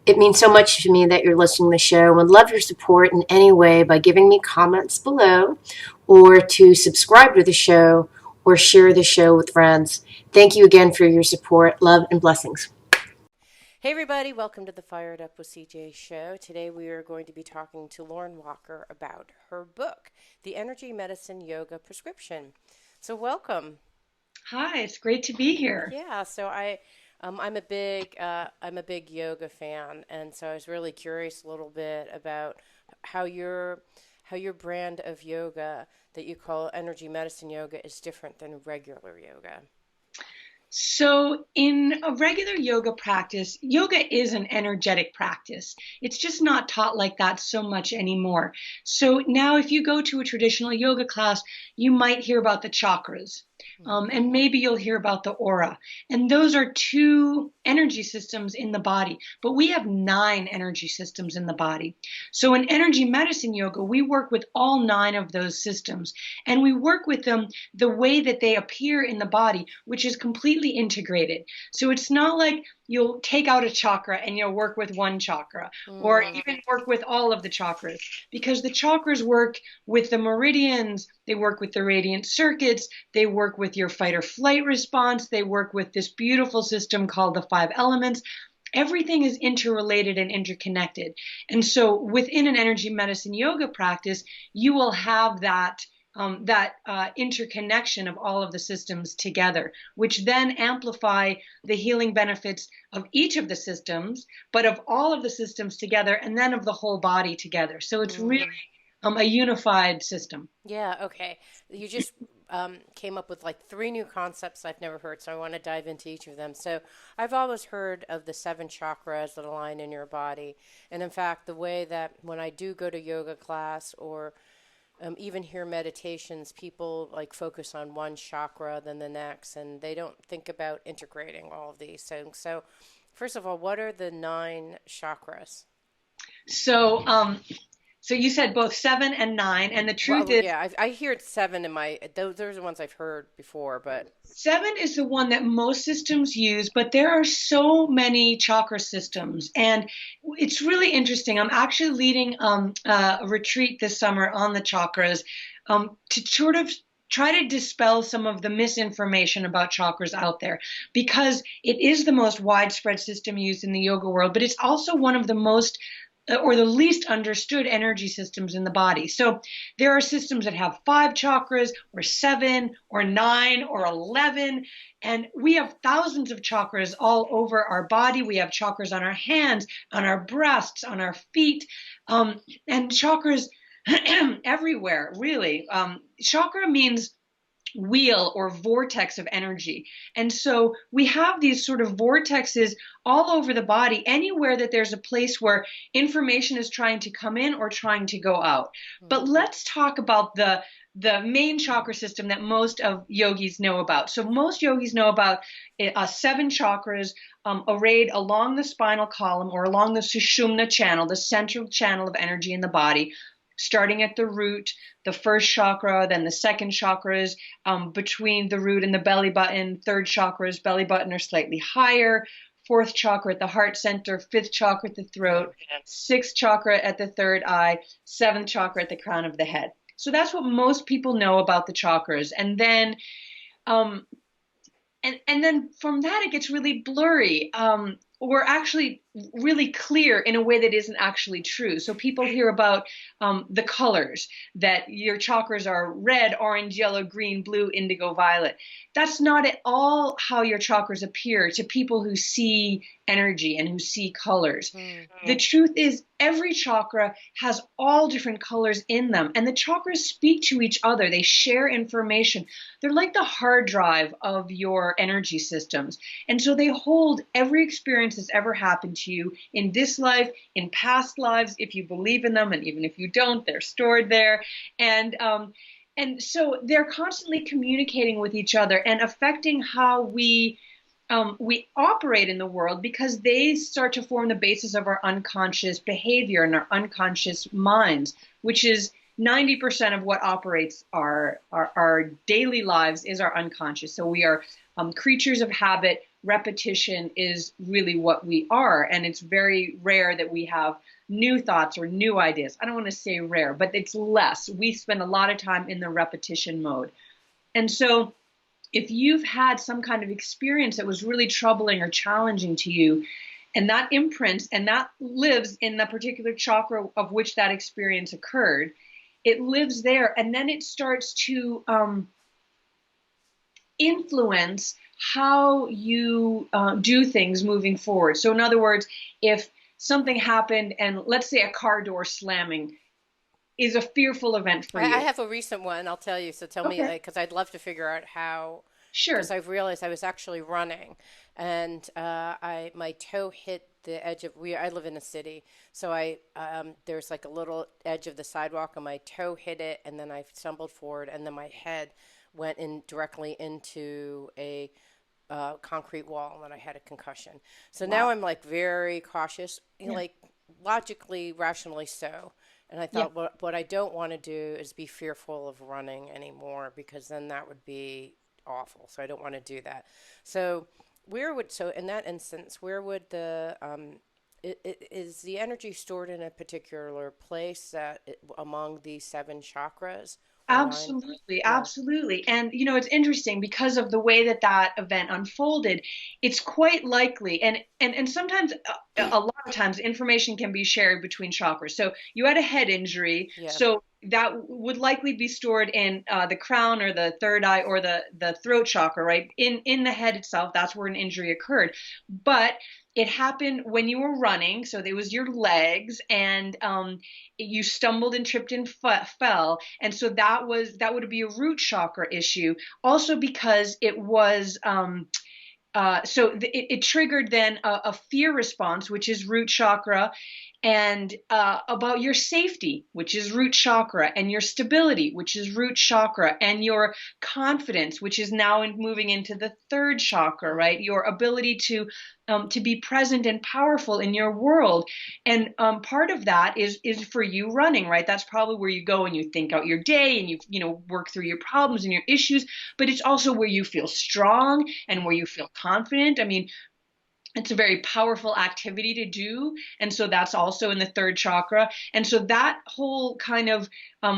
It means so much to me that you're listening to the show and love your support in any way by giving me comments below or to subscribe to the show or share the show with friends. Thank you again for your support. Love and blessings. Hey, everybody, welcome to the Fired Up with CJ show. Today we are going to be talking to Lauren Walker about her book, The Energy Medicine Yoga Prescription. So, welcome. Hi, it's great to be here. Yeah, I'm a big yoga fan, and so I was really curious a little bit about how your brand of yoga that you call energy medicine yoga is different than regular yoga. So, in a regular yoga practice, yoga is an energetic practice. It's just not taught like that so much anymore. So, now if you go to a traditional yoga class, you might hear about the chakras. And maybe you'll hear about the aura. And those are two energy systems in the body. But we have 9 energy systems in the body. So in energy medicine yoga, we work with all 9 of those systems. And we work with them the way that they appear in the body, which is completely integrated. So it's not like you'll take out a chakra and you'll work with one chakra or Mm. even work with all of the chakras, because the chakras work with the meridians, they work with the radiant circuits, they work with your fight or flight response, they work with this beautiful system called the 5 elements. Everything is interrelated and interconnected. And so within an energy medicine yoga practice, you will have that interconnection of all of the systems together, which then amplify the healing benefits of each of the systems, but of all of the systems together, and then of the whole body together. So it's really Mm. a unified system. Yeah, okay. You just came up with like three new concepts I've never heard, so I want to dive into each of them. So, I've always heard of the 7 chakras that align in your body. And in fact, the way that when I do go to yoga class or even hear meditations, people like focus on one chakra, then the next, and they don't think about integrating all of these things. So, first of all, what are the 9 chakras? So, so you said both 7 and 9, and the truth Well, is, yeah, I hear it's seven in my. Those are the ones I've heard before, but 7 is the one that most systems use, but there are so many chakra systems, and it's really interesting. I'm actually leading a retreat this summer on the chakras, to sort of try to dispel some of the misinformation about chakras out there, because it is the most widespread system used in the yoga world, but it's also one of the most or the least understood energy systems in the body. So there are systems that have 5 chakras or 7 or 9 or 11. And we have thousands of chakras all over our body. We have chakras on our hands, on our breasts, on our feet, and chakras everywhere, really. Chakra means wheel or vortex of energy. And so we have these sort of vortexes all over the body, anywhere that there's a place where information is trying to come in or trying to go out. But mm, let's talk about the main chakra system that most of yogis know about. So most yogis know about 7 chakras arrayed along the spinal column or along the sushumna channel, the central channel of energy in the body, starting at the root, the first chakra, then the second chakras between the root and the belly button. Third chakras, belly button, are slightly higher. Fourth chakra at the heart center, fifth chakra at the yeah. throat, sixth chakra at the third eye, seventh chakra at the crown of the head. So that's what most people know about the chakras. Um, and then from that it gets really blurry, or actually really clear in a way that isn't actually true. So people hear about the colors, that your chakras are red, orange, yellow, green, blue, indigo, violet. That's not at all how your chakras appear to people who see energy and who see colors. Mm. The truth is, every chakra has all different colors in them, and the chakras speak to each other. They share information. They're like the hard drive of your energy systems. And so they hold every experience that's ever happened to you in this life, in past lives, if you believe in them, and even if you don't, they're stored there. And so they're constantly communicating with each other and affecting how we operate in the world, because they start to form the basis of our unconscious behavior and our unconscious minds, which is 90% of what operates our daily lives is our unconscious. So we are creatures of habit. repetition is really what we are. And it's very rare that we have new thoughts or new ideas. I don't want to say rare, but it's less. We spend a lot of time in the repetition mode. And so if you've had some kind of experience that was really troubling or challenging to you, and that imprints and that lives in the particular chakra of which that experience occurred, it lives there, and then it starts to influence how you do things moving forward. So in other words, if something happened and let's say a car door slamming is a fearful event for I you. have a recent one, I'll tell you. So tell me, Okay. because I'd love to figure out how, because Sure. I've realized I was actually running, and my toe hit the edge of, I live in a city, so there's like a little edge of the sidewalk, and my toe hit it, and then I stumbled forward, and then my head went in directly into a concrete wall, and I had a concussion. So now Wow. I'm like very cautious, Yeah. like logically, rationally so. And I Yeah. thought, what I don't want to do is be fearful of running anymore, because then that would be awful. So I don't want to do that. So so in that instance, where would is the energy stored in a particular place among these seven chakras or nine? Absolutely, Yeah. absolutely. And it's interesting because of the way that that event unfolded, it's quite likely and sometimes a lot of times information can be shared between chakras. So you had a head injury, Yeah. so that would likely be stored in the crown or the third eye or the throat chakra, right? In the head itself, that's where an injury occurred. But it happened when you were running, so it was your legs, and you stumbled and tripped and fell, and so that would be a root chakra issue. Also because it was it triggered then a fear response, which is root chakra, and about your safety, which is root chakra, and your stability, which is root chakra, and your confidence, which is now moving into the third chakra, right? Your ability to be present and powerful in your world, and part of that is for you running, right? That's probably where you go and you think out your day and you work through your problems and your issues, but it's also where you feel strong and where you feel confident. I mean, it's a very powerful activity to do. And so that's also in the third chakra. And so that whole kind of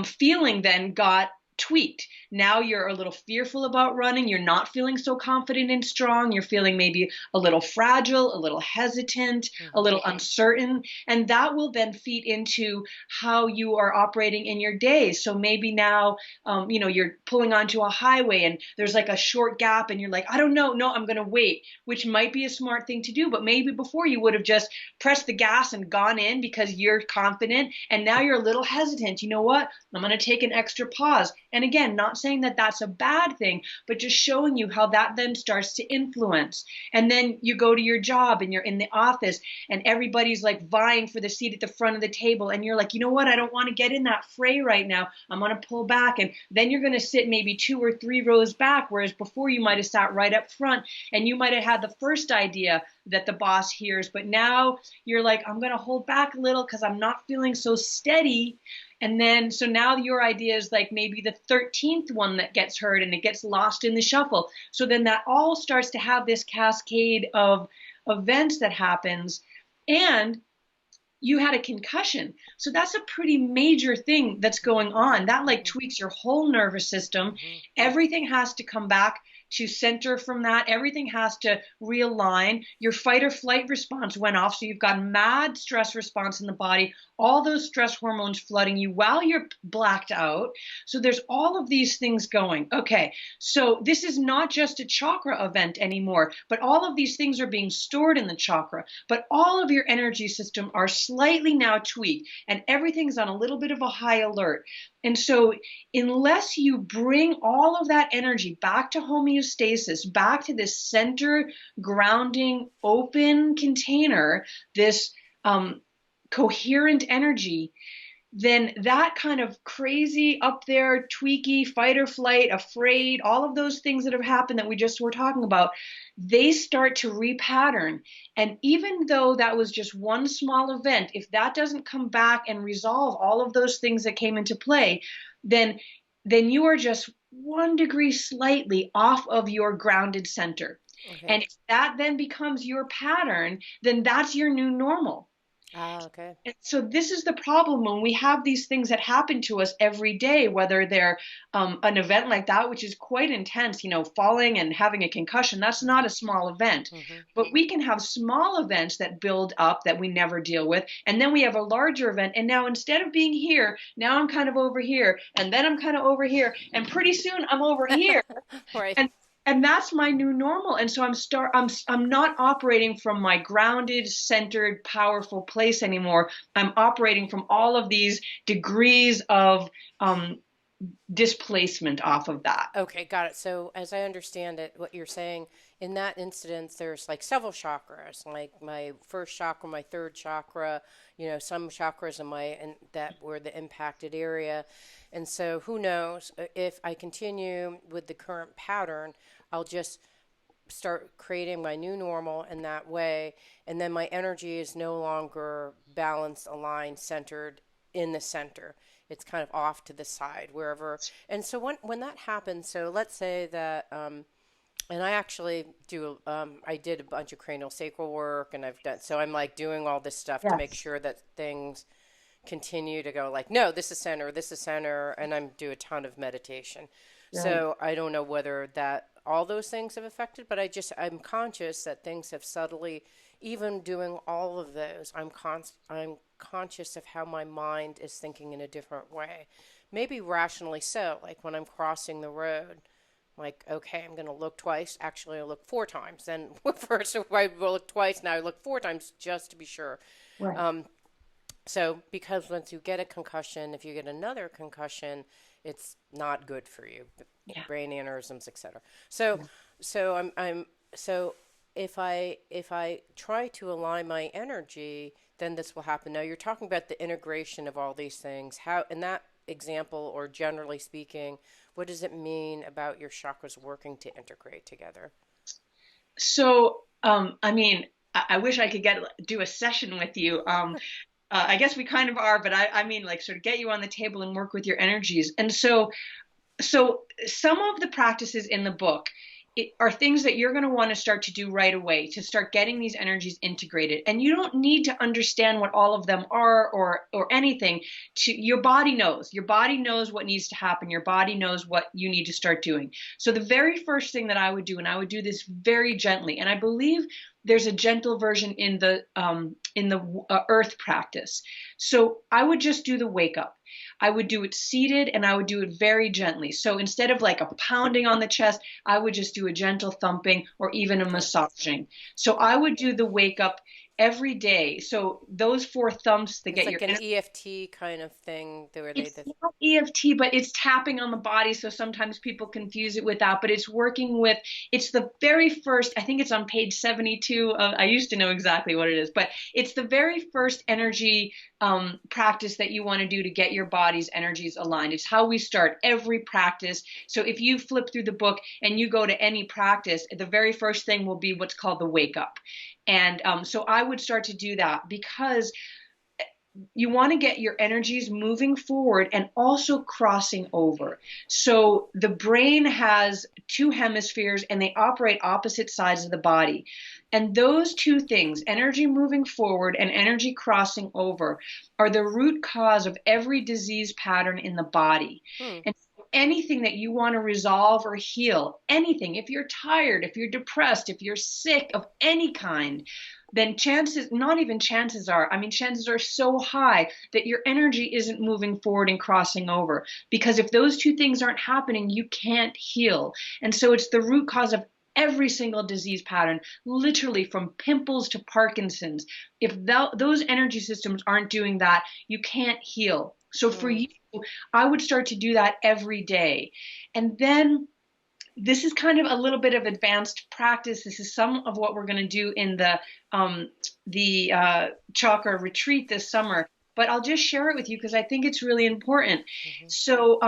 feeling then got tweaked. Now you're a little fearful about running. You're not feeling so confident and strong. You're feeling maybe a little fragile, a little hesitant, a Mm-hmm. little uncertain. And that will then feed into how you are operating in your day. So maybe now, you're pulling onto a highway and there's like a short gap and you're like, I don't know, no, I'm going to wait, which might be a smart thing to do. But maybe before you would have just pressed the gas and gone in because you're confident. And now you're a little hesitant. You know what? I'm going to take an extra pause. And again, not saying that that's a bad thing, but just showing you how that then starts to influence. And then you go to your job and you're in the office and everybody's like vying for the seat at the front of the table. And you're like, you know what? I don't want to get in that fray right now. I'm going to pull back. And then you're going to sit maybe 2 or 3 rows back. Whereas before you might have sat right up front and you might have had the first idea that the boss hears. But now you're like, I'm going to hold back a little because I'm not feeling so steady. And then, so now your idea is like maybe the 13th one that gets heard and it gets lost in the shuffle. So then that all starts to have this cascade of events that happens. And you had a concussion. So that's a pretty major thing that's going on. That like tweaks your whole nervous system. Mm-hmm. Everything has to come back to center from that. Everything has to realign. Your fight or flight response went off. So you've got mad stress response in the body, all those stress hormones flooding you while you're blacked out. So there's all of these things going. Okay, so this is not just a chakra event anymore, but all of these things are being stored in the chakra. But all of your energy system are slightly now tweaked and everything's on a little bit of a high alert. And so unless you bring all of that energy back to homeostasis, back to this center, grounding, open container, this coherent energy, then that kind of crazy up there, tweaky, fight or flight, afraid, all of those things that have happened that we just were talking about, they start to repattern. And even though that was just one small event, if that doesn't come back and resolve all of those things that came into play, then you are just 1 degree slightly off of your grounded center. Okay. And if that then becomes your pattern, then that's your new normal. Ah, okay. And so this is the problem when we have these things that happen to us every day, whether they're an event like that, which is quite intense, falling and having a concussion, that's not a small event. Mm-hmm. But we can have small events that build up that we never deal with. And then we have a larger event. And now instead of being here, now I'm kind of over here. And then I'm kind of over here. And pretty soon I'm over here. Right. and and that's my new normal. And so I'm not operating from my grounded, centered, powerful place anymore. I'm operating from all of these degrees of displacement off of that. Okay, got it. So, as I understand it, what you're saying in that instance, there's like several chakras, like my first chakra, my third chakra, some chakras in and that were the impacted area. And so, who knows if I continue with the current pattern, I'll just start creating my new normal in that way. And then my energy is no longer balanced, aligned, centered in the center. It's kind of off to the side, wherever. And so when that happens, so let's say that, and I actually I did a bunch of cranial sacral work, and so I'm like doing all this stuff to make Yes. sure that things continue to go like, no, this is center, and I'm do a ton of meditation. Right. So I don't know whether that all those things have affected, but I'm conscious that things have subtly, even doing all of those, I'm conscious of how my mind is thinking in a different way. Maybe rationally so, like when I'm crossing the road, like, okay, I'm going to look twice. Actually, I look four times. Then first I look twice, now I look four times just to be sure. Right. So, because once you get a concussion, if you get another concussion, it's not good for you, Yeah. brain aneurysms, etc. So, so if I try to align my energy, then this will happen. Now, you're talking about the integration of all these things. How, in that example, or generally speaking, what does it mean about your chakras working to integrate together? So, I mean, I wish I could do a session with you. I guess we kind of are, but I mean, like, sort of get you on the table and work with your energies. And so some of the practices in the book are things that you're going to want to start to do right away to start getting these energies integrated. And you don't need to understand what all of them are or anything. Your body knows. Your body knows what needs to happen. Your body knows what you need to start doing. So the very first thing that I would do, and I would do this very gently, and I believe there's a gentle version in the earth practice. So I would just do the wake up. I would do it seated, and I would do it very gently. So instead of like a pounding on the chest, I would just do a gentle thumping or even a Okay. massaging. So I would do the wake up every day. So those four thumps that It's get your like an EFT kind of thing where it's not EFT, but it's tapping on the body. So sometimes people confuse it with that, but it's the very first, I think it's on page 72. I used to know exactly what it is, but it's the very first energy practice that you want to do to get your body's energies aligned. It's how we start every practice. So if you flip through the book and you go to any practice, the very first thing will be what's called the wake up. And so I would start to do that because you want to get your energies moving forward and also crossing over. So the brain has two hemispheres and they operate opposite sides of the body. And those two things, energy moving forward and energy crossing over, are the root cause of every disease pattern in the body. Hmm. And anything that you want to resolve or heal, anything, if you're tired, if you're depressed, if you're sick of any kind, then chances are so high that your energy isn't moving forward and crossing over. Because if those two things aren't happening, you can't heal. And so it's the root cause of every single disease pattern, literally from pimples to Parkinson's. If those energy systems aren't doing that, you can't heal. So for Hmm. you, I would start to do that every day. And then this is kind of a little bit of advanced practice. This is some of what we're going to do in the chakra retreat this summer. But I'll just share it with you because I think it's really important. Mm-hmm. So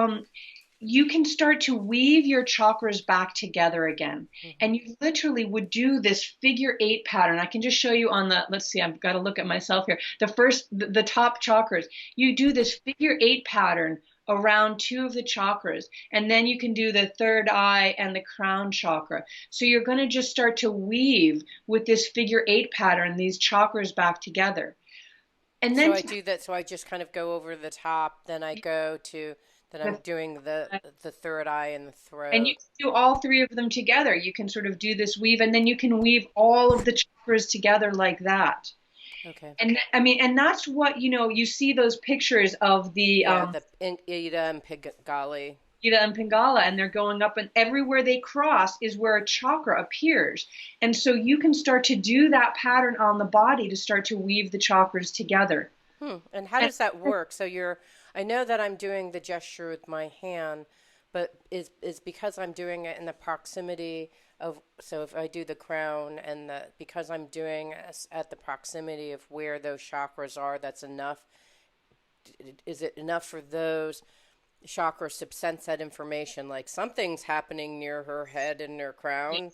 you can start to weave your chakras back together again. Mm-hmm. And you literally would do this figure eight pattern. I can just show you on let's see, I've got to look at myself here. The top chakras, you do this figure eight pattern around two of the chakras. And then you can do the third eye and the crown chakra. So you're going to just start to weave with this figure eight pattern, these chakras back together. And So then I do that. So I just kind of go over the top. Then I go to. Then I'm doing the third eye and the and you throat. can do all three of them together. You can sort of do this weave, and then you can weave all of the chakras together like that. Okay. And I mean, and that's what, you see those pictures of the Yeah, the Ida and Pigali. Gita and Pingala, and they're going up, and everywhere they cross is where a chakra appears. And so you can start to do that pattern on the body to start to weave the chakras together. And how does that work? So I know that I'm doing the gesture with my hand, but is because I'm doing it in the proximity of, so if I do the crown and because I'm doing at the proximity of where those chakras are, that's enough. Is it enough for those chakras to sense that information? Like something's happening near her head and her crown.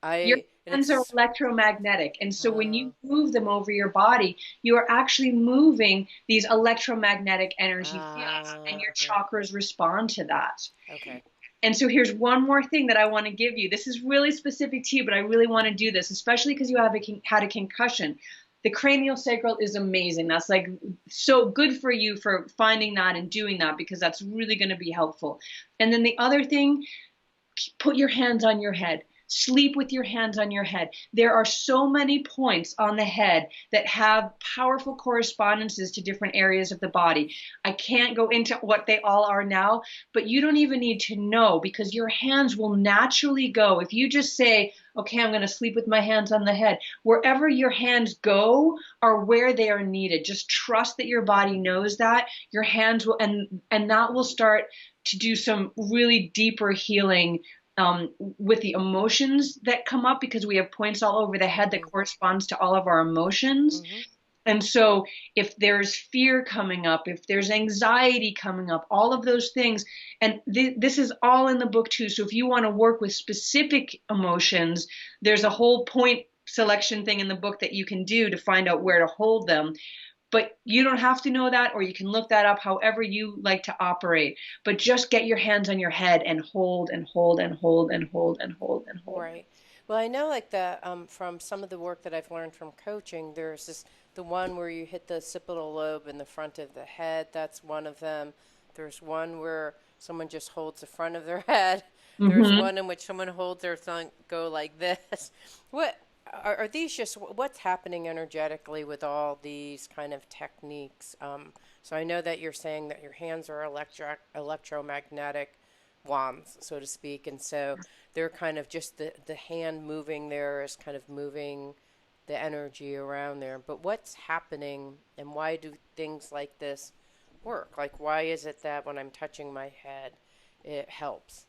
Your And hands are it's, electromagnetic. And so when you move them over your body, you are actually moving these electromagnetic energy fields, and your chakras respond to that. okay. And so here's one more thing that I want to give you. This is really specific to you, but I really want to do this, especially because you have had a concussion. The cranial sacral is amazing. That's like so good for you for finding that and doing that, because that's really going to be helpful. And then the other thing, put your hands on your head. Sleep with your hands on your head. There are so many points on the head that have powerful correspondences to different areas of the body. I can't go into what they all are now, but you don't even need to know, because your hands will naturally go. If you just say, okay, I'm going to sleep with my hands on the head, wherever your hands go are where they are needed. Just trust that your body knows that. Your hands will, and that will start to do some really deeper healing with the emotions that come up, because we have points all over the head that corresponds to all of our emotions. And so if there's fear coming up, if there's anxiety coming up, all of those things, and this is all in the book too. So if you want to work with specific emotions, there's a whole point selection thing in the book that you can do to find out where to hold them. But you don't have to know that, or you can look that up however you like to operate. But just get your hands on your head and hold and hold and hold and hold and hold and hold. Right. Well, I know like from some of the work that I've learned from coaching, there's the one where you hit the occipital lobe in the front of the head. That's one of them. There's one where someone just holds the front of their head. There's one in which someone holds their thumb, go like this. What are these just what's happening energetically with all these kind of techniques? So I know that you're saying that your hands are electromagnetic wands, so to speak, and so they're kind of just the hand moving there is kind of moving the energy around there. But what's happening, and why do things like this work? Like, why is it that when I'm touching my head, it helps?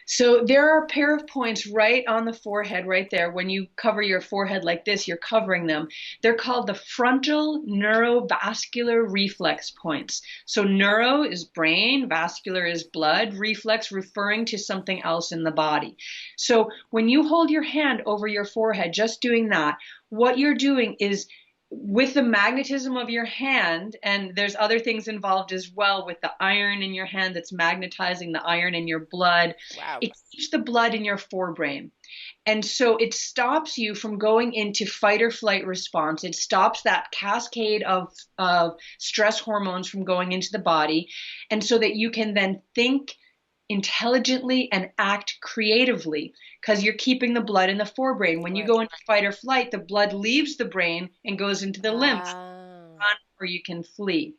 So there are a pair of points right on the forehead, right there. When you cover your forehead like this, you're covering them. They're called the frontal neurovascular reflex points. So neuro is brain, vascular is blood, reflex referring to something else in the body. So when you hold your hand over your forehead, just doing that, what you're doing is, with the magnetism of your hand, and there's other things involved as well with the iron in your hand that's magnetizing the iron in your blood. Wow. It keeps the blood in your forebrain. And so it stops you from going into fight or flight response. It stops that cascade of stress hormones from going into the body. And so that you can then think intelligently and act creatively, because you're keeping the blood in the forebrain. When you go into fight or flight, the blood leaves the brain and goes into the lymph, or you can flee.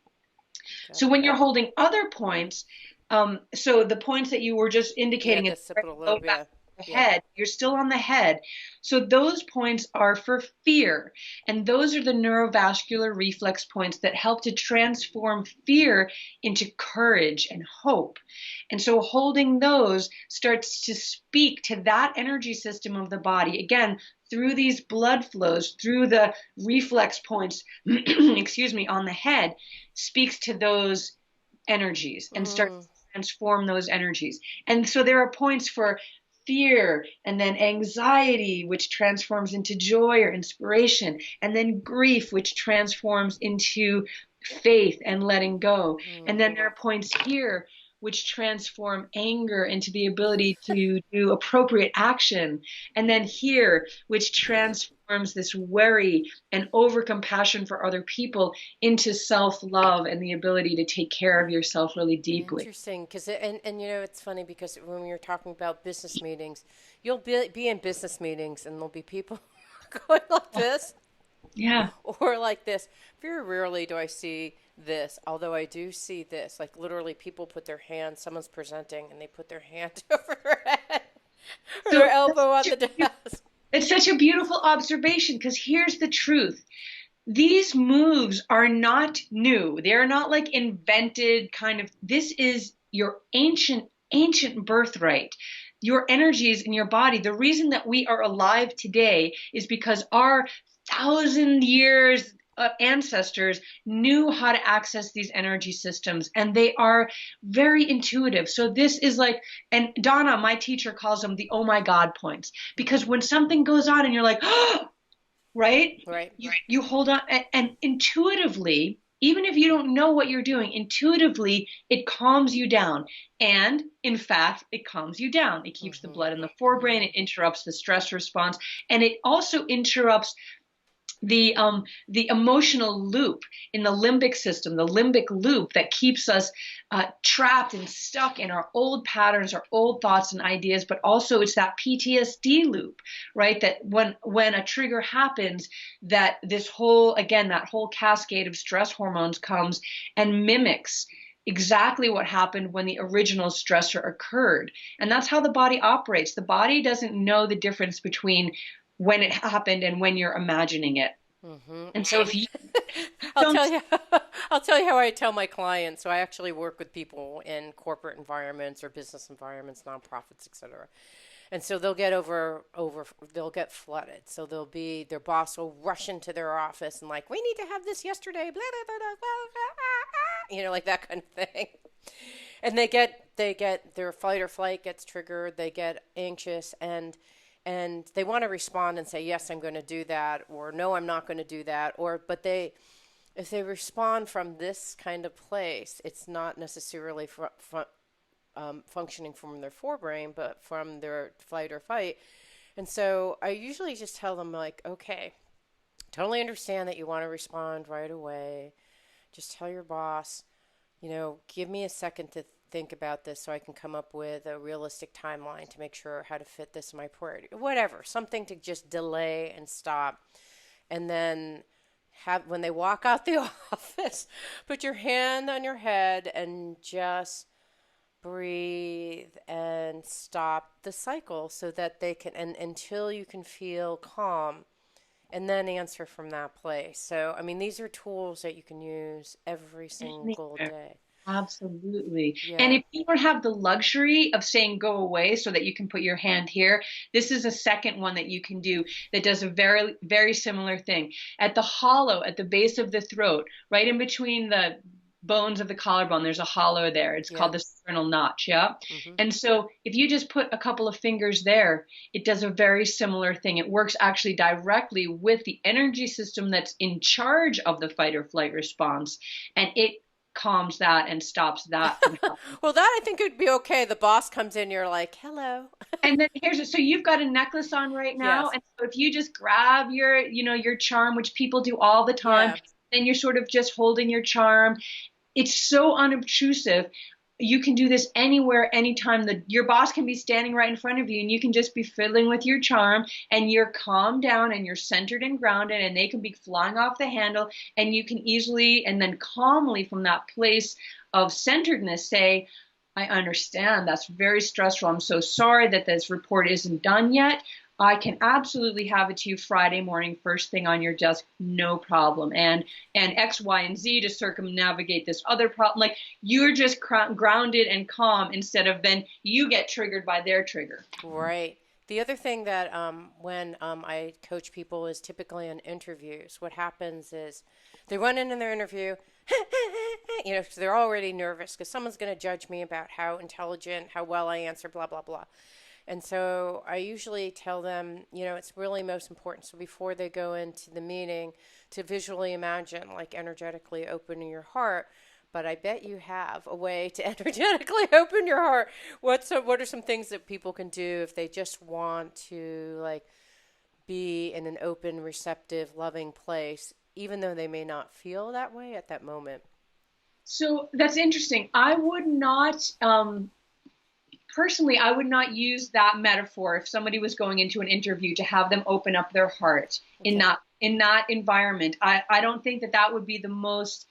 So when you're holding other points, so the points that you were just indicating in the head, you're still on the head. So those points are for fear. And those are the neurovascular reflex points that help to transform fear into courage and hope. And so holding those starts to speak to that energy system of the body. Again, through these blood flows, through the reflex points, excuse me, on the head, speaks to those energies and starts to transform those energies. And so there are points for fear, and then anxiety, which transforms into joy or inspiration, and then grief, which transforms into faith and letting go. And then Mm-hmm. there are points here which transform anger into the ability to do appropriate action. And then here, which transforms this worry and over compassion for other people into self-love and the ability to take care of yourself really deeply. Interesting, because and you know it's funny because when we were talking about business meetings, you'll be in business meetings and there'll be people going like this Yeah. or like this. Very rarely do I see this, although I do see this. Like literally, people put their hand. Someone's presenting and they put their hand over their head or So their elbow on the desk. it's such a beautiful observation because here's the truth. These moves are not new. They're not like invented kind of. This is your ancient birthright. Your energies in your body. The reason that we are alive today is because our 1,000 years ancestors knew how to access these energy systems, and they are very intuitive. So this is like, and Donna, my teacher, calls them the oh my God points, because when something goes on and you're like, oh, right? Right. You hold on, and intuitively, even if you don't know what you're doing, intuitively, it calms you down. And in fact, it calms you down. It keeps the Mm-hmm. blood in the forebrain. It interrupts the stress response. And it also interrupts the emotional loop in the limbic system, the limbic loop that keeps us trapped and stuck in our old patterns, our old thoughts and ideas. But also, it's that PTSD loop, right? That when a trigger happens, that this whole again that whole cascade of stress hormones comes and mimics exactly what happened when the original stressor occurred. And that's how the body operates. The body doesn't know the difference between when it happened and when you're imagining it. Mm-hmm. And so if you I'll don't, tell you, I'll tell you how I tell my clients. So I actually work with people in corporate environments or business environments, nonprofits, etc. And so they'll get they'll get flooded. So they'll be their boss will rush into their office and like, we need to have this yesterday, blah blah blah blah blah, you know, like that kind of thing. And they get their fight or flight gets triggered. They get anxious and they want to respond and say, yes, I'm going to do that, or no, I'm not going to do that, but if they respond from this kind of place, it's not necessarily functioning from their forebrain, but from their flight or fight. And so I usually just tell them like, okay, totally understand that you want to respond right away. Just tell your boss, give me a second to think about this so I can come up with a realistic timeline to make sure how to fit this in my priority. Whatever, something to just delay and stop. And then when they walk out the office, put your hand on your head and just breathe and stop the cycle so that they can, and until you can feel calm, and then answer from that place. So, I mean, these are tools that you can use every single day. absolutely. And Yeah. if you don't have the luxury of saying go away so that you can put your hand here, this is a second one that you can do that does a very, very similar thing. At the hollow, at the base of the throat, right in between the bones of the collarbone, there's a hollow there. It's Yeah. called the sternal notch. Yeah. Mm-hmm. And so if you just put a couple of fingers there, it does a very similar thing. It works actually directly with the energy system that's in charge of the fight or flight response. And it calms that and stops that from happening. Well, that I think would be okay. The boss comes in, you're like, hello. And then so you've got a necklace on right now. Yes. And so if you just grab your charm, which people do all the time, Yeah. then you're sort of just holding your charm. It's so unobtrusive. You can do this anywhere, anytime. Your boss can be standing right in front of you and you can just be fiddling with your charm and you're calmed down and you're centered and grounded and they can be flying off the handle and you can easily and then calmly from that place of centeredness say, I understand that's very stressful. I'm so sorry that this report isn't done yet. I can absolutely have it to you Friday morning, first thing on your desk, no problem. And X, Y, and Z to circumnavigate this other problem. Like you're just grounded and calm instead of then you get triggered by their trigger. Right. The other thing that when I coach people is typically in interviews, what happens is they run into their interview, because they're already nervous because someone's going to judge me about how intelligent, how well I answer, blah, blah, blah. And so I usually tell them, it's really most important. So before they go into the meeting, to visually imagine, like energetically opening your heart. But I bet you have a way to energetically open your heart. What are some things that people can do if they just want to like be in an open, receptive, loving place, even though they may not feel that way at that moment? So that's interesting. I would not, personally, I would not use that metaphor if somebody was going into an interview to have them open up their heart Okay. in that environment. I don't think that that would be the most,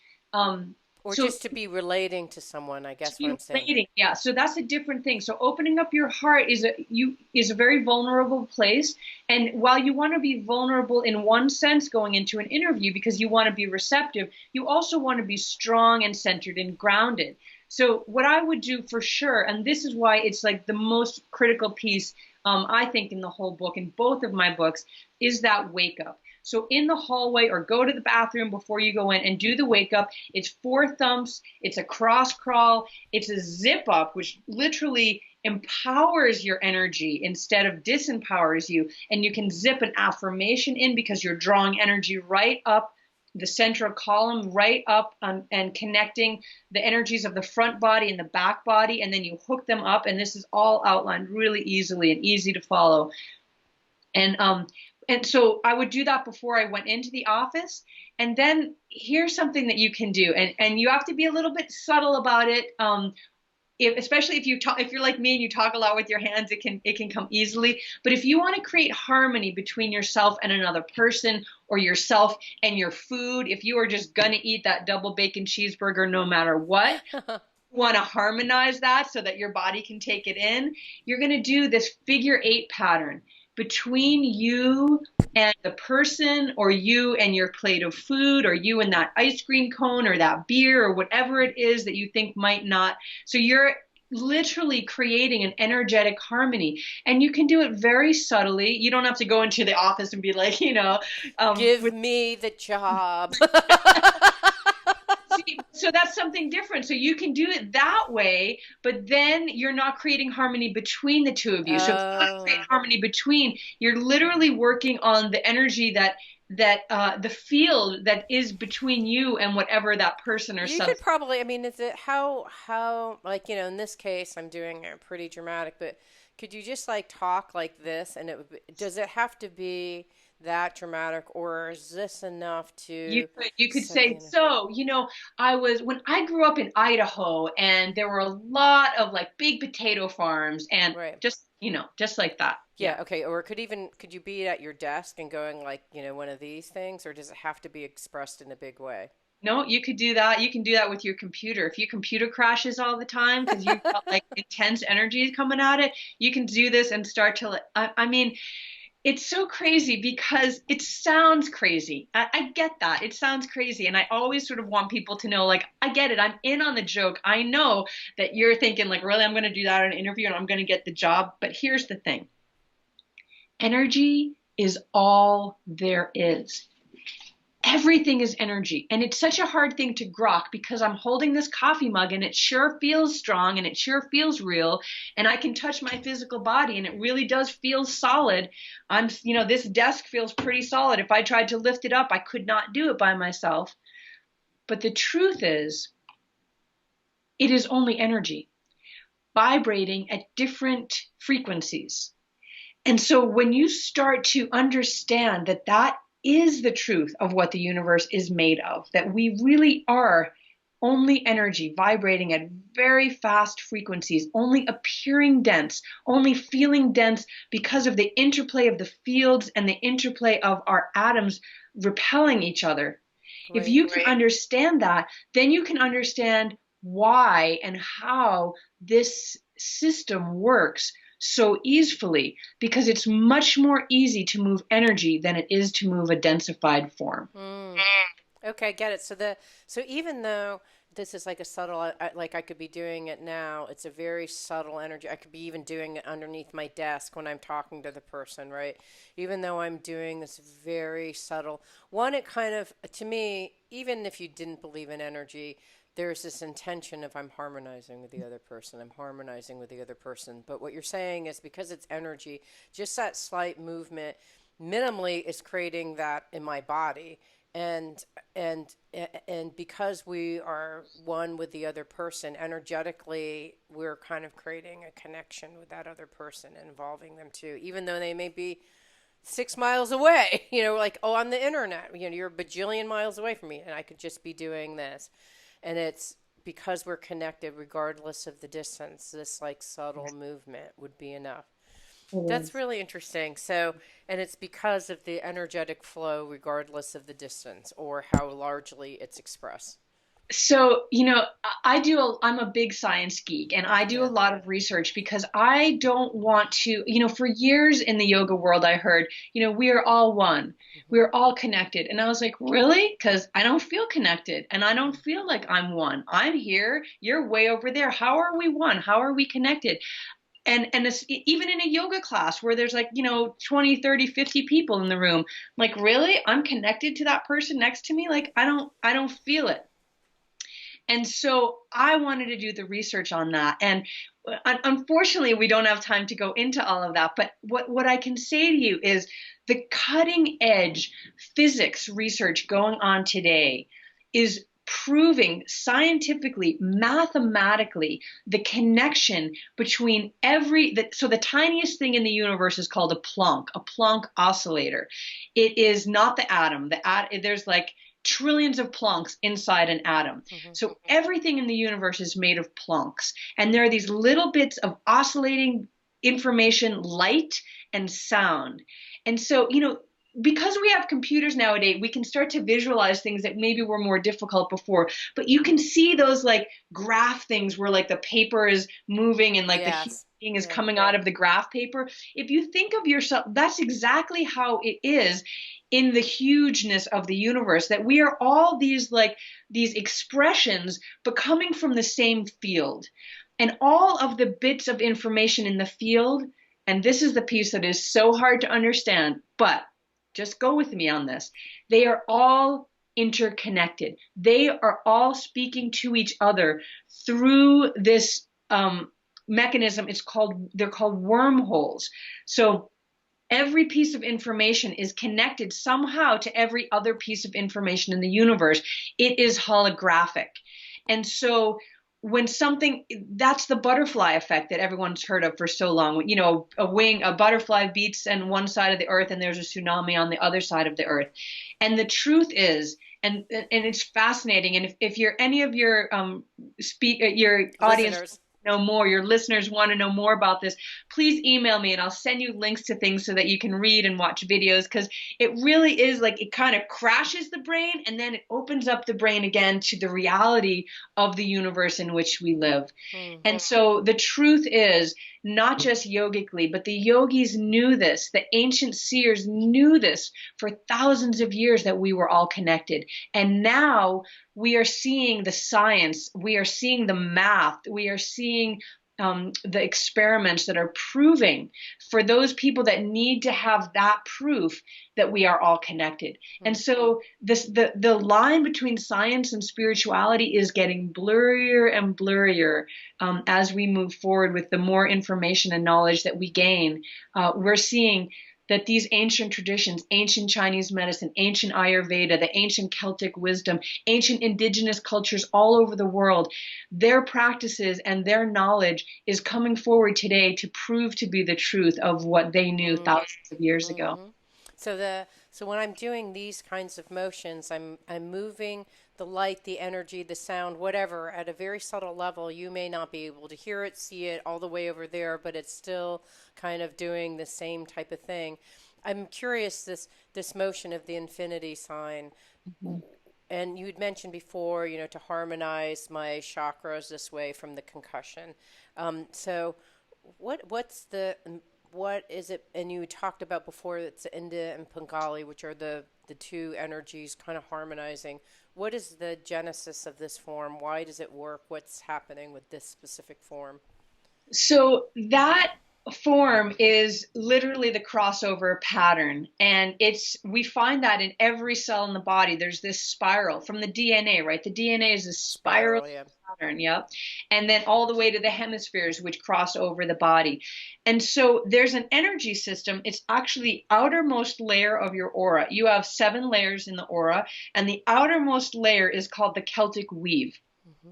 Or so just to be relating to someone, I to guess what be I'm saying. relating, yeah. So that's a different thing. So opening up your heart is a very vulnerable place. And while you want to be vulnerable in one sense going into an interview because you want to be receptive, you also want to be strong and centered and grounded. So what I would do for sure, and this is why it's like the most critical piece, I think, in the whole book, in both of my books, is that wake up. So in the hallway or go to the bathroom before you go in and do the wake up. It's 4 thumps. It's a cross crawl. It's a zip up, which literally empowers your energy instead of disempowers you. And you can zip an affirmation in because you're drawing energy right up the central column, right up and connecting the energies of the front body and the back body. And then you hook them up. And this is all outlined really easily and easy to follow. And so I would do that before I went into the office. And then here's something that you can do, and you have to be a little bit subtle about it. Especially if if you're like me and you talk a lot with your hands, it can come easily. But if you want to create harmony between yourself and another person, or yourself and your food, if you are just gonna eat that double bacon cheeseburger no matter what, want to harmonize that so that your body can take it in, you're going to do this figure 8 pattern between you and the person, or you and your plate of food, or you and that ice cream cone or that beer or whatever it is that you think might not. So you're literally creating an energetic harmony, and you can do it very subtly. You don't have to go into the office and be like, Give with me the job. See, so that's something different. So you can do it that way, but then you're not creating harmony between the two of you. So if you want to create Oh. harmony between, you're literally working on the energy the field that is between you and whatever that person or You could substance. probably, I mean, is it how, like, in this case, I'm doing it pretty dramatic, but could you just like talk like this and does it have to be that dramatic, or is this enough to You could set the say, energy? so, when I grew up in Idaho, and there were a lot of like big potato farms, and Right. just like that. Yeah. Yeah, okay. Or could you be at your desk and going like, one of these things, or does it have to be expressed in a big way? No, you could do that. You can do that with your computer. If your computer crashes all the time because you've got like intense energy coming at it, you can do this and start to, I mean, it's so crazy because it sounds crazy. I get that. It sounds crazy. And I always sort of want people to know, like, I get it. I'm in on the joke. I know that you're thinking, like, really, I'm going to do that in an interview and I'm going to get the job. But here's the thing. Energy is all there is. Everything is energy. And it's such a hard thing to grok because I'm holding this coffee mug and it sure feels strong and it sure feels real. And I can touch my physical body and it really does feel solid. This desk feels pretty solid. If I tried to lift it up, I could not do it by myself. But the truth is, it is only energy vibrating at different frequencies. And so when you start to understand that that is the truth of what the universe is made of, that we really are only energy vibrating at very fast frequencies, only appearing dense, only feeling dense because of the interplay of the fields and the interplay of our atoms repelling each other. If Right. you can understand that, then you can understand why and how this system works so easily, because it's much more easy to move energy than it is to move a densified form. Mm. Okay, I get it. So even though this is like a subtle, like I could be doing it now, it's a very subtle energy. I could be even doing it underneath my desk when I'm talking to the person, right? Even though I'm doing this very subtle one, it kind of, to me, even if you didn't believe in energy, there's this intention of I'm harmonizing with the other person. I'm harmonizing with the other person. But what you're saying is because it's energy, just that slight movement minimally is creating that in my body. And and and because we are one with the other person energetically, we're kind of creating a connection with that other person and involving them too, even though they may be 6 miles away. Like, oh, on the internet, you're a bajillion miles away from me, and I could just be doing this. And it's because we're connected, regardless of the distance. This like subtle movement would be enough. It That's is. really interesting. So, and it's because of the energetic flow, regardless of the distance or how largely it's expressed. So, I'm a big science geek and I do a Yeah. lot of research because I don't want to, for years in the yoga world, I heard, we are all one, Hmm. we're all connected. And I was like, really? Because I don't feel connected and I don't Hmm. feel like I'm one. I'm here, you're way over there. How are we one? How are we connected? And it's, even in a yoga class where there's like 20, 30, 50 people in the room, like, really, I'm connected to that person next to me, like I don't feel it. And so I wanted to do the research on that. And unfortunately, we don't have time to go into all of that. But what I can say to you is the cutting edge physics research going on today is proving scientifically, mathematically, the connection between so the tiniest thing in the universe is called a Planck oscillator. It is not the atom. There's like trillions of Plancks inside an atom. Hmm. So everything in the universe is made of Plancks. And there are these little bits of oscillating information, light and sound. And so, because we have computers nowadays, we can start to visualize things that maybe were more difficult before. But you can see those like graph things where like the paper is moving and like the Yes. heating is Yeah. coming out of the graph paper. If you think of yourself, that's exactly how it is in the hugeness of the universe, that we are all these expressions but coming from the same field, and all of the bits of information in the field, and this is the piece that is so hard to understand, but just go with me on this, they are all interconnected. They are all speaking to each other through this mechanism. They're called wormholes. So every piece of information is connected somehow to every other piece of information in the universe. It is holographic. And so when something, that's the butterfly effect that everyone's heard of for so long. A butterfly beats on one side of the earth and there's a tsunami on the other side of the earth. And the truth is, and it's fascinating. And if you're any of your audience Listeners. know more, your listeners want to know more about this, please email me and I'll send you links to things so that you can read and watch videos, because it really is like it kind of crashes the brain and then it opens up the brain again to the reality of the universe in which we live. Hmm. And so the truth is, not just yogically, but the yogis knew this. The ancient seers knew this for thousands of years, that we were all connected. And now we are seeing the science, we are seeing the math, we are seeing the experiments that are proving, for those people that need to have that proof, that we are all connected. And Hmm. so the line between science and spirituality is getting blurrier and blurrier as we move forward with the more information and knowledge that we gain. We're seeing that these ancient traditions, ancient Chinese medicine, ancient Ayurveda, the ancient Celtic wisdom, ancient indigenous cultures all over the world, their practices and their knowledge is coming forward today to prove to be the truth of what they knew Hmm. thousands of years ago. Hmm. So when I'm doing these kinds of motions, I'm moving the light, the energy, the sound, whatever, at a very subtle level. You may not be able to hear it, see it all the way over there, but it's still kind of doing the same type of thing. I'm curious, this motion of the infinity sign, and you'd mentioned before, to harmonize my chakras this way from the concussion. So what's the what is it? And you talked about before, it's India and Bengali, which are the the two energies kind of harmonizing. What is the genesis of this form? Why does it work? What's happening with this specific form? So that form is literally the crossover pattern. And we find that in every cell in the body. There's this spiral from the DNA, right? The DNA is a spiral Spiral, yeah. pattern, yep. And then all the way to the hemispheres, which cross over the body. And so there's an energy system. It's actually the outermost layer of your aura. You have 7 layers in the aura, and the outermost layer is called the Celtic weave. Hmm.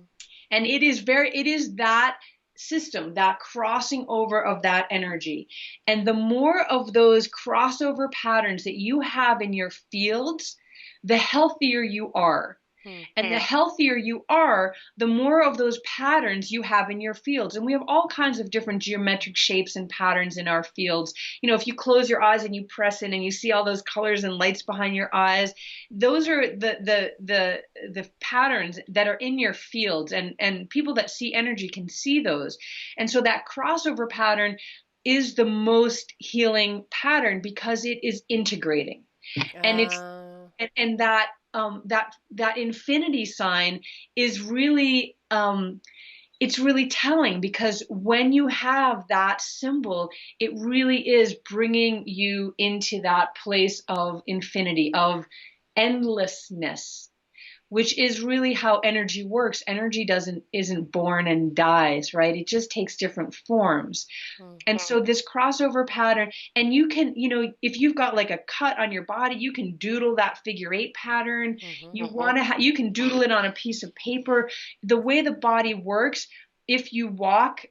And it is that system, that crossing over of that energy. And the more of those crossover patterns that you have in your fields, the healthier you are. Hmm. And the healthier you are, the more of those patterns you have in your fields. And we have all kinds of different geometric shapes and patterns in our fields. You know, if you close your eyes and you press in and you see all those colors and lights behind your eyes, those are the patterns that are in your fields. And people that see energy can see those. And so that crossover pattern is the most healing pattern because it is integrating. And it's Uh, and that infinity sign is really it's really telling, because when you have that symbol, it really is bringing you into that place of infinity, of endlessness, which is really how energy works. Energy isn't born and dies, right? It just takes different forms. hmm. And so this crossover pattern, and you can, if you've got like a cut on your body, you can doodle that figure 8 pattern. Hmm. You can doodle it on a piece of paper. The way the body works, if you walk,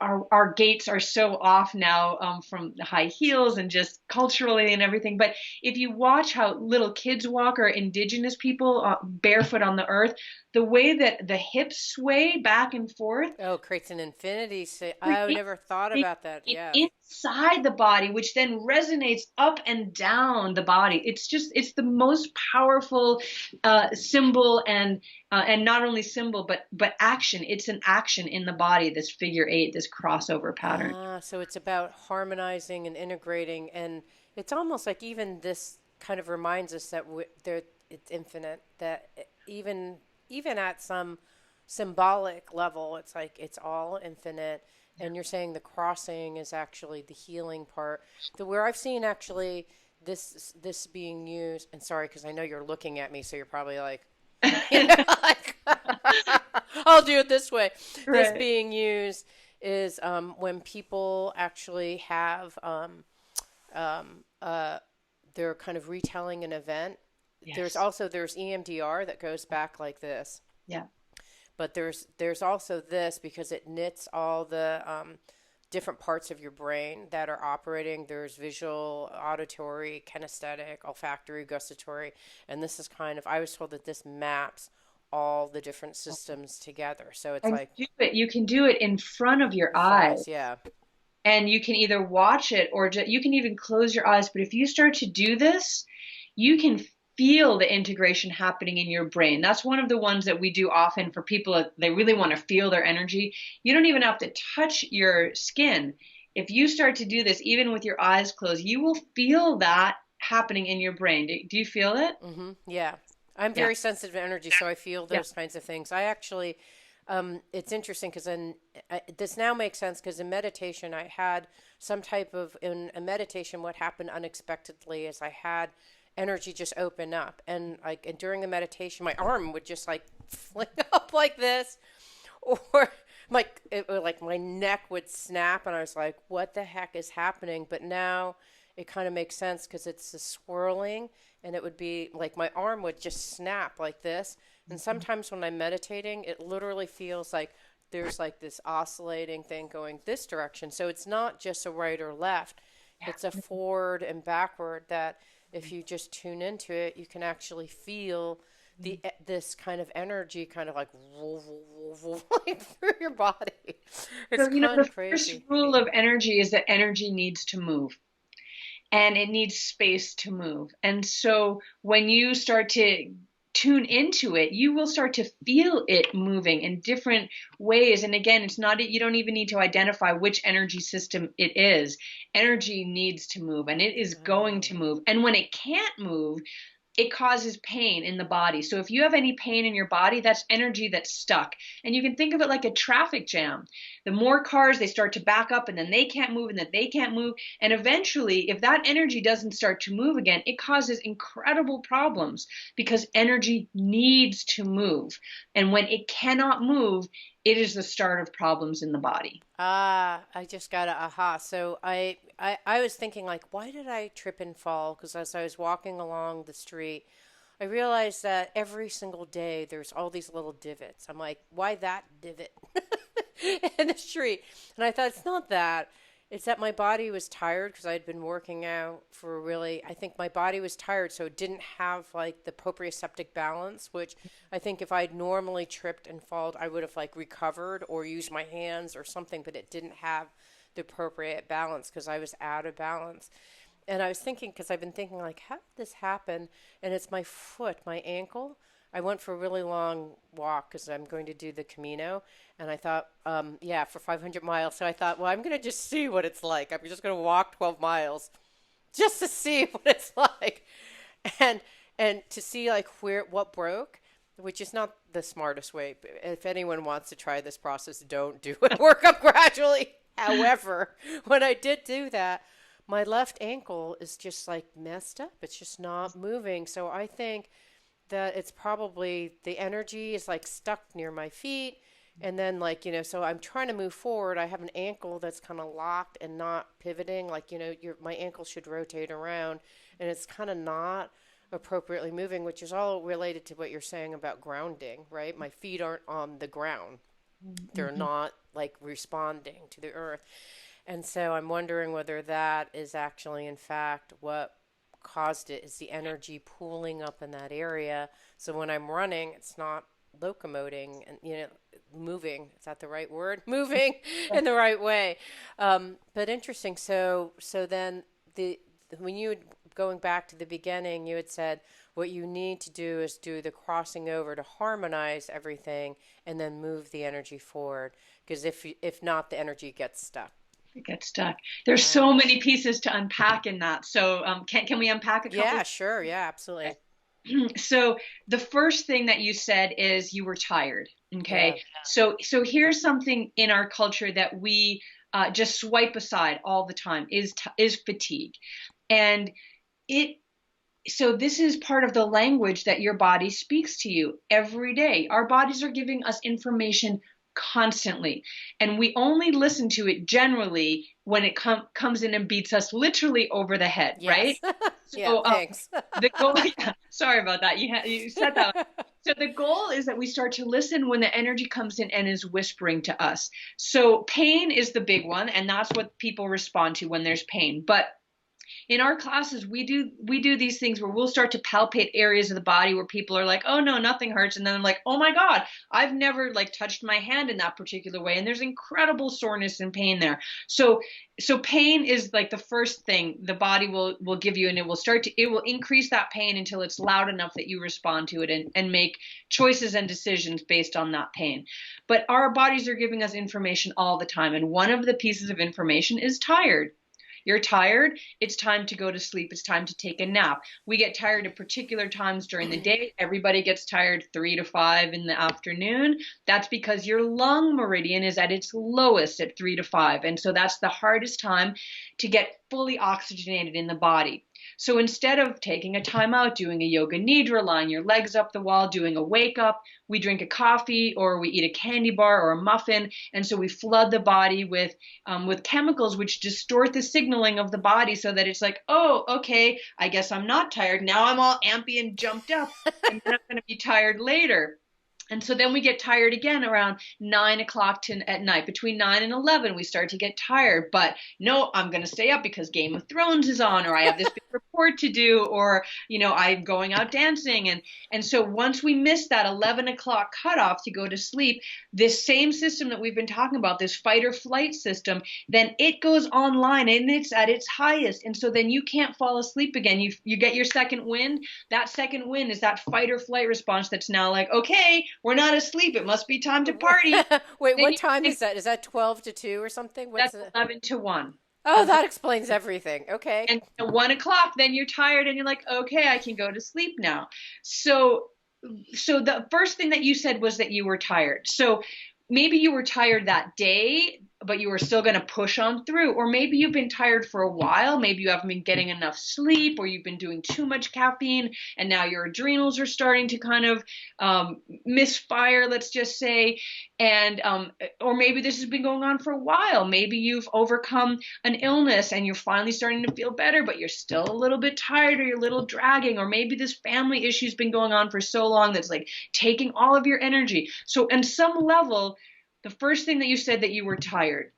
our gaits are so off now, from the high heels and just culturally and everything. But if you watch how little kids walk, or indigenous people, barefoot on the earth, the way that the hips sway back and forth, Oh, creates an infinity. I creates never thought a about that. Yeah. inside the body, which then resonates up and down the body. It's the most powerful symbol, and not only symbol, but action. It's an action in the body, this figure 8, this crossover pattern. So it's about harmonizing and integrating, and it's almost like even this kind of reminds us that it's infinite. That even at some symbolic level, it's like it's all infinite. And you're saying the crossing is actually the healing part. Where I've seen actually this being used, and sorry because I know you're looking at me, so you're probably like, like I'll do it this way. This Right. being used is when people actually have um, uh, they're kind of retelling an event. Yes. There's EMDR that goes back like this, Yeah. but there's also this because it knits all the different parts of your brain that are operating. There's visual, auditory, kinesthetic, olfactory, gustatory, and this is kind of, I was told that this maps all the different systems together. So it's And like you can do it in front of your in front of eyes. us, yeah. And you can either watch it, or you can even close your eyes. But if you start to do this, you can feel the integration happening in your brain. That's one of the ones that we do often for people that they really want to feel their energy. You don't even have to touch your skin. If you start to do this, even with your eyes closed, you will feel that happening in your brain. Do you feel it? Yeah. I'm Yeah. very sensitive to energy, so I feel Yeah. those kinds of things. I actually, it's interesting because this now makes sense because in meditation, I had some type of, in a meditation, what happened unexpectedly is I had energy just open up. And during the meditation, my arm would just like fling up like this, or like my neck would snap, and I was like, "What the heck is happening?" But now it kind of makes sense because it's the swirling, and it would be like my arm would just snap like this. And sometimes when I'm meditating, it literally feels like there's like this oscillating thing going this direction. So it's not just a right or left; it's a forward and backward. That if you just tune into it, you can actually feel this kind of energy kind of like like through your body. It's So, kind the of first crazy. rule of energy is that energy needs to move, and it needs space to move. And so when you start to tune into it, you will start to feel it moving in different ways. And again, it's not, you don't even need to identify which energy system it is. Energy needs to move, and it is going to move. And when it can't move, it causes pain in the body. So if you have any pain in your body, that's energy that's stuck. And you can think of it like a traffic jam. The more cars, they start to back up, and then they can't move, and then they can't move. And eventually, if that energy doesn't start to move again, it causes incredible problems, because energy needs to move. And when it cannot move, it is the start of problems in the body. Ah, I just got a aha. So I was thinking, like, why did I trip and fall? Because as I was walking along the street, I realized that every single day there's all these little divots. I'm like, why that divot in the street? And I thought, it's not that. It's that my body was tired because I had been working out for really, I think my body was tired, so it didn't have like the proprioceptic balance, which I think if I'd normally tripped and fallen, I would have like recovered or used my hands or something, but it didn't have the appropriate balance because I was out of balance. And I was thinking, because I've been thinking, like, how did this happen? And it's my foot, my ankle. I went for a really long walk because I'm going to do the Camino. And I thought, yeah, for 500 miles. So I thought, well, I'm going to just see what it's like. I'm just going to walk 12 miles just to see what it's like. And to see like what broke, which is not the smartest way. If anyone wants to try this process, don't do it. Work up gradually. However, when I did do that, my left ankle is just like messed up. It's just not moving. So I think that it's probably the energy is like stuck near my feet. And then like, so I'm trying to move forward. I have an ankle that's kind of locked and not pivoting. Like, my ankle should rotate around, and it's kind of not appropriately moving, which is all related to what you're saying about grounding, right? My feet aren't on the ground. They're not like responding to the earth. And so I'm wondering whether that is actually, in fact, what caused it, is the energy pooling up in that area. So when I'm running, it's not locomoting and, moving. Is that the right word? Moving in the right way. But interesting. So then when you going back to the beginning, you had said what you need to do is do the crossing over to harmonize everything and then move the energy forward. Because if not, the energy gets stuck. It gets stuck. There's so many pieces to unpack in that. So can we unpack a couple? Yeah, sure. Yeah, absolutely. So the first thing that you said is you were tired. Okay. Yeah. So here's something in our culture that we just swipe aside all the time is fatigue. And so this is part of the language that your body speaks to you every day. Our bodies are giving us information constantly, and we only listen to it generally when it comes in and beats us literally over the head, right? So, yeah, thanks. The goal, sorry about that. You said that. So the goal is that we start to listen when the energy comes in and is whispering to us. So pain is the big one, and that's what people respond to when there's pain. But in our classes, we do these things where we'll start to palpate areas of the body where people are like, oh no, nothing hurts. And then I'm like, oh my God, I've never like touched my hand in that particular way. And there's incredible soreness and pain there. So pain is like the first thing the body will give you, and it will increase that pain until it's loud enough that you respond to it and make choices and decisions based on that pain. But our bodies are giving us information all the time. And one of the pieces of information is tired. You're tired. It's time to go to sleep. It's time to take a nap. We get tired at particular times during the day. Everybody gets tired 3 to 5 in the afternoon. That's because your lung meridian is at its lowest at 3 to 5. And so that's the hardest time to get fully oxygenated in the body. So instead of taking a time out, doing a yoga nidra, lying your legs up the wall, doing a wake up, we drink a coffee or we eat a candy bar or a muffin. And so we flood the body with chemicals which distort the signaling of the body so that it's like, oh, okay, I guess I'm not tired. Now I'm all ampy and jumped up, and then I'm going to be tired later. And so then we get tired again around 9 o'clock at night. Between 9 and 11, we start to get tired. But no, I'm going to stay up because Game of Thrones is on, or I have this big report to do, or I'm going out dancing, and so once we miss that 11 o'clock cutoff to go to sleep, this same system that we've been talking about, this fight or flight system, then it goes online and it's at its highest, and so then you can't fall asleep again. You get your second wind. That second wind is that fight or flight response that's now like, okay, we're not asleep, it must be time to party. Wait, Then what you time think is that? Is that 12 to 2 or something? What's that's the... 11 to 1. Oh, that explains everything. Okay. And at 1 o'clock, then you're tired and you're like, okay, I can go to sleep now. So, so the first thing that you said was that you were tired. So maybe you were tired that day, but you were still going to push on through. Or maybe you've been tired for a while. Maybe you haven't been getting enough sleep, or you've been doing too much caffeine, and now your adrenals are starting to kind of misfire, let's just say. And or maybe this has been going on for a while. Maybe you've overcome an illness and you're finally starting to feel better, but you're still a little bit tired, or you're a little dragging. Or maybe this family issue's been going on for so long that's like taking all of your energy. So on some level, the first thing that you said, that you were tired.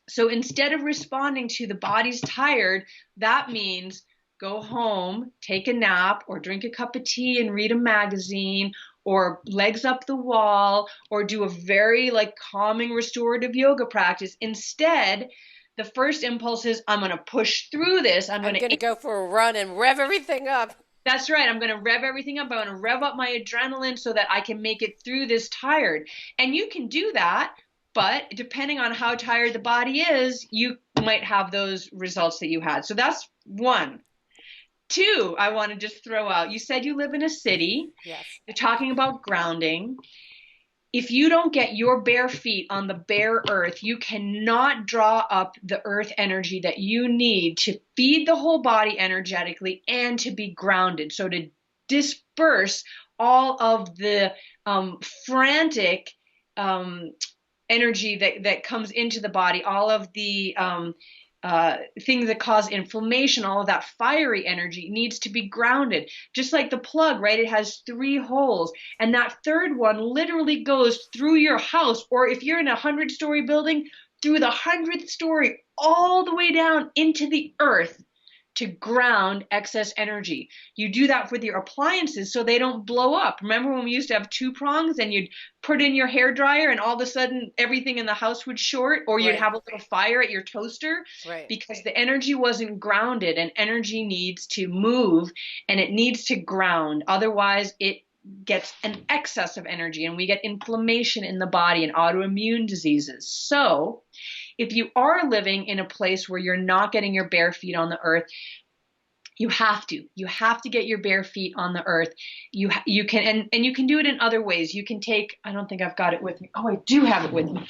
So instead of responding to the body's tired, that means go home, take a nap, or drink a cup of tea and read a magazine, or legs up the wall, or do a very like calming restorative yoga practice. Instead, the first impulse is, I'm going to push through this. I'm going to go for a run and rev everything up. That's right. I'm going to rev everything up. I'm going to rev up my adrenaline so that I can make it through this tired. And you can do that, but depending on how tired the body is, you might have those results that you had. So that's one. Two, I want to just throw out, you said you live in a city. Yes. You're talking about grounding. If you don't get your bare feet on the bare earth, you cannot draw up the earth energy that you need to feed the whole body energetically and to be grounded. So to disperse all of the frantic energy that comes into the body, all of the things that cause inflammation, all of that fiery energy needs to be grounded. Just like the plug, right? It has 3 holes, and that third one literally goes through your house, or if you're in a 100-story building, through the 100th story, all the way down into the earth to ground excess energy. You do that with your appliances so they don't blow up. Remember when we used to have 2 prongs and you'd put in your hair dryer and all of a sudden everything in the house would short, or you'd have a little fire at your toaster? Right. Because the energy wasn't grounded, and energy needs to move and it needs to ground. Otherwise it gets an excess of energy and we get inflammation in the body and autoimmune diseases. So if you are living in a place where you're not getting your bare feet on the earth, you have to get your bare feet on the earth. You can, and you can do it in other ways. You can take, I don't think I've got it with me. Oh, I do have it with me.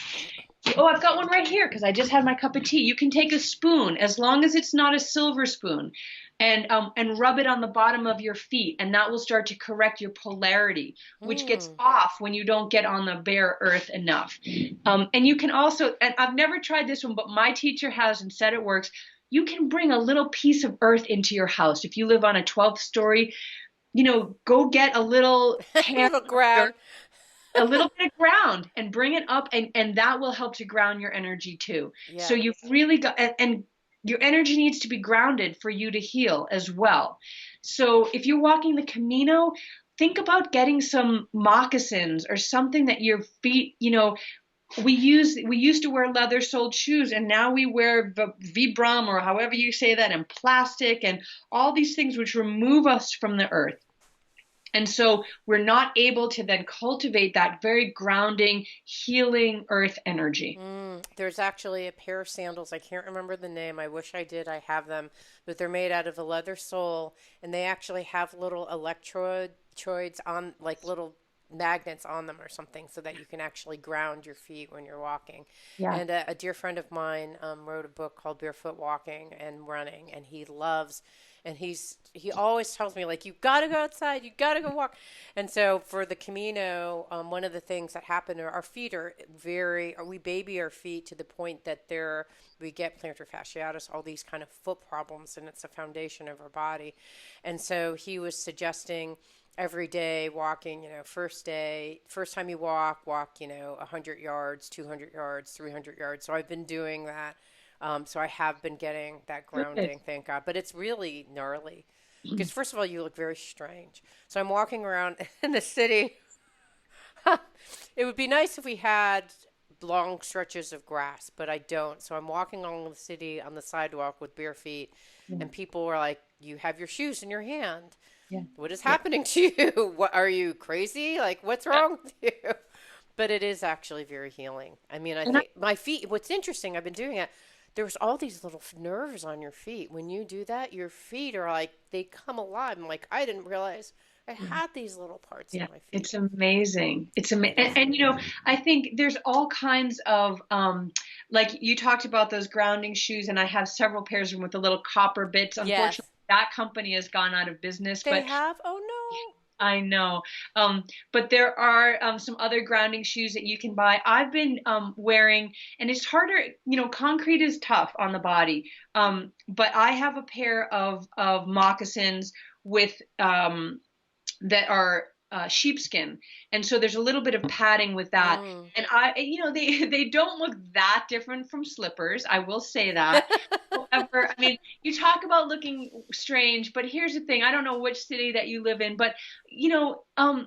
Oh, I've got one right here because I just had my cup of tea. You can take a spoon, as long as it's not a silver spoon, and rub it on the bottom of your feet, and that will start to correct your polarity, which gets off when you don't get on the bare earth enough. And you can also, and I've never tried this one, but my teacher has and said it works. You can bring a little piece of earth into your house. If you live on a 12th story, go get a little ground. A little bit of ground and bring it up, and that will help to ground your energy too. Yeah. So you've really got, and your energy needs to be grounded for you to heal as well. So if you're walking the Camino, think about getting some moccasins or something that your feet, we used to wear leather-soled shoes, and now we wear Vibram, or however you say that, and plastic and all these things which remove us from the earth. And so we're not able to then cultivate that very grounding, healing earth energy. There's actually a pair of sandals. I can't remember the name. I wish I did. I have them. But they're made out of a leather sole, and they actually have little electrodes on, like little magnets on them or something, so that you can actually ground your feet when you're walking. Yeah. And a dear friend of mine wrote a book called Barefoot Walking and Running, and he always tells me, like, you got to go outside, you got to go walk. And so for the Camino, one of the things that happen, our feet are we baby our feet to the point that we get plantar fasciitis, all these kind of foot problems, and it's a foundation of our body. And so he was suggesting every day walking, first time you walk, 100 yards, 200 yards, 300 yards. So I've been doing that So I have been getting that Good. grounding, thank God. But it's really gnarly because, first of all, you look very strange. So I'm walking around in the city. It would be nice if we had long stretches of grass, but I don't. So I'm walking along the city on the sidewalk with bare feet, Yeah, and people are like, "You have your shoes in your hand. yeah, What is yeah. happening to you? What are you crazy? Like, what's wrong with you?" But it is actually very healing. I mean, I And I, think my feet, what's interesting, I've been doing it. There's all these little nerves on your feet. When you do that, your feet are like, they come alive. I'm like, I didn't realize I yeah. had these little parts in Yeah, my feet. it's amazing. It's amazing. It is. I think there's all kinds of, like you talked about those grounding shoes, and I have several pairs of them with the little copper bits. Unfortunately, Yes. that company has gone out of business, They but have? Oh, no. I know. But there are some other grounding shoes that you can buy. I've been wearing, and it's harder, concrete is tough on the body. But I have a pair of moccasins with that are sheepskin, and so there's a little bit of padding with that. Mm. And they don't look that different from slippers. I will say that. However, I mean, you talk about looking strange, but here's the thing. I don't know which city that you live in, but you know, how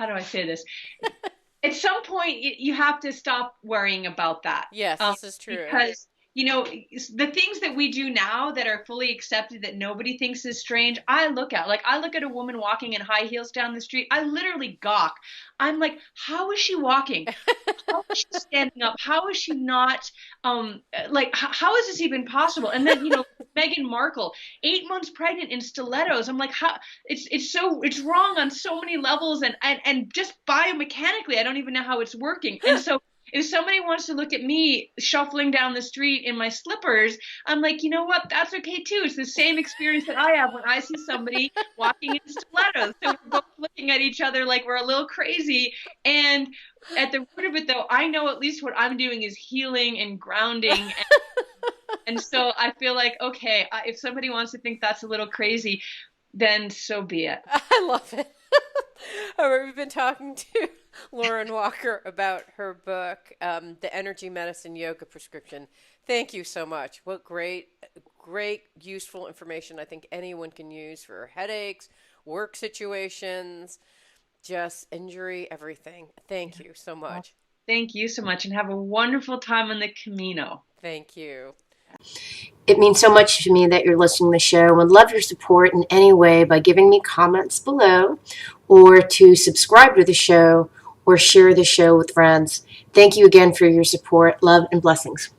do I say this? At some point you have to stop worrying about that, Yes, this is true. because the things that we do now that are fully accepted that nobody thinks is strange, I look at a woman walking in high heels down the street, I literally gawk. I'm like, how is she walking? How is she standing up? How is she not, how is this even possible? And then, Meghan Markle, 8 months pregnant in stilettos. I'm like, how? It's wrong on so many levels, and just biomechanically, I don't even know how it's working. And so if somebody wants to look at me shuffling down the street in my slippers, I'm like, you know what? That's okay too. It's the same experience that I have when I see somebody walking in stilettos. So we're both looking at each other like we're a little crazy. And at the root of it, though, I know at least what I'm doing is healing and grounding. And so I feel like, okay, if somebody wants to think that's a little crazy, then so be it. I love it. All right, we've been talking to Lauren Walker about her book, The Energy Medicine Yoga Prescription. Thank you so much. What great, useful information I think anyone can use for headaches, work situations, just injury, everything. Thank you so much. Thank you so much, and have a wonderful time on the Camino. Thank you. It means so much to me that you're listening to the show and would love your support in any way by giving me comments below or to subscribe to the show or share the show with friends. Thank you again for your support. Love and blessings.